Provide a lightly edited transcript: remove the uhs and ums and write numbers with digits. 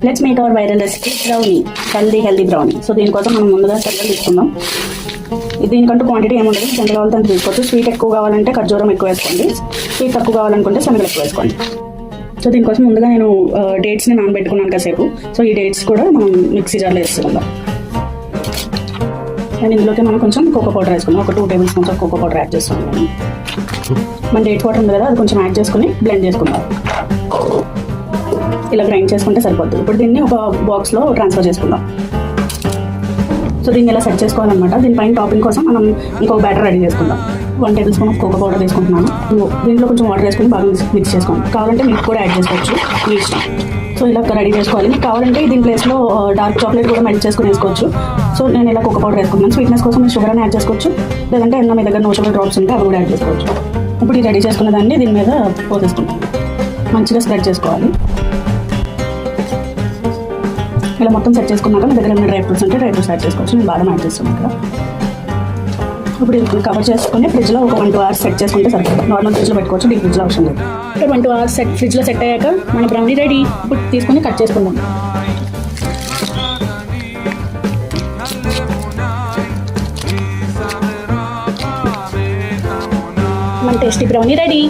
Let's make our viral recipe brownie, healthy brownie. So దీనికోసం మనం ముందుగా చక్కెర తీసుకుందాం. దీనికంటూ క్వాంటిటీ ఏముండదు, ఎంత కావాలంటే అంత తీసుకోవచ్చు. స్వీట్ ఎక్కువ కావాలంటే ఖర్జూరం ఎక్కువ వేసుకోండి, స్వీట్ తక్కువ కావాలనుకుంటే శనగలు ఎక్కువ వేసుకోండి. సో దీనికోసం ముందుగా నేను డేట్స్ని నానబెట్టుకున్నాను కాసేపు. సో ఈ డేట్స్ కూడా మనం మిక్సీ జార్లో వేసుకుందాం. అండ్ ఇందులోకి మనం కొంచెం కోకో పౌడర్ వేసుకుందాం. ఒక 2 tablespoons cocoa powder add చేస్తున్నాం. మన డేట్స్ వాటర్ ఉంది కదా, అది కొంచెం యాడ్ చేసుకుని బ్లెండ్ చేసుకుందాం. ఇలా గ్రైండ్ చేసుకుంటే సరిపోతుంది. ఇప్పుడు దీన్ని ఒక బాక్స్లో ట్రాన్స్ఫర్ చేసుకుందాం. సో దీన్ని ఇలా సెట్ చేసుకోవాలన్నమాట. దీనిపైన టాపింగ్ కోసం మనం ఇంకొక బ్యాటర్ రెడీ చేసుకుందాం. 1 టేబుల్ స్పూన్ కోకో పౌడర్ తీసుకుంటున్నాను. దీంట్లో కొంచెం వాటర్ వేసుకుని బాగా మిక్స్ చేసుకోండి. కావాలంటే మిల్క్ కూడా యాడ్ చేసుకోవచ్చు, మీ ఇష్టం. సో ఇలా రెడీ చేసుకోవాలి. మీకు కావాలంటే దీని ప్లేస్లో డార్క్ చాక్లెట్ కూడా మెల్ట్ చేసుకుని వేసుకోవచ్చు. సో నేను ఇలా కోకో పౌడర్ వేసుకున్నాను. స్వీట్నెస్ కోసం మీరు షుగర్ అని యాడ్ చేసుకోవచ్చు, లేదంటే ఏమన్నా మీ దగ్గర నో షుగర్ డ్రాప్స్ ఉంటే అవి కూడా యాడ్ చేసుకోవచ్చు. ఇప్పుడు ఈ రెడీ చేసుకున్న దాన్ని దీని మీద పోసేసుకుంటాం. మంచిగా స్ప్రెడ్ చేసుకోవాలి. ఇలా మొత్తం సెట్ చేసుకున్నాక మీ దగ్గర ఏమైనా డ్రై ఫ్రూట్స్ ఉంటే డ్రై ఫ్రూట్స్ యాడ్ చేసుకోవచ్చు. నేను బాదం యాడ్ చేస్తున్నాను ఇక్కడ. ఇప్పుడు ఇది కవర్ చేసుకుని ఫ్రిడ్జ్లో ఒక 1-2 hours సెట్ చేసుకుంటే సరిపోతుంది. నార్మల్ ఫ్రిడ్జ్లో పెట్టుకోవచ్చు, డీప్ ఫ్రిడ్జ్లో అవసరం లేదు. 1-2 hours ఫ్రిడ్జ్లో సెట్ అయ్యాక మన బ్రౌనీ రెడీ. ఇప్పుడు తీసుకొని కట్ చేసుకుందాం. మన టేస్టీ బ్రౌనీ రెడీ.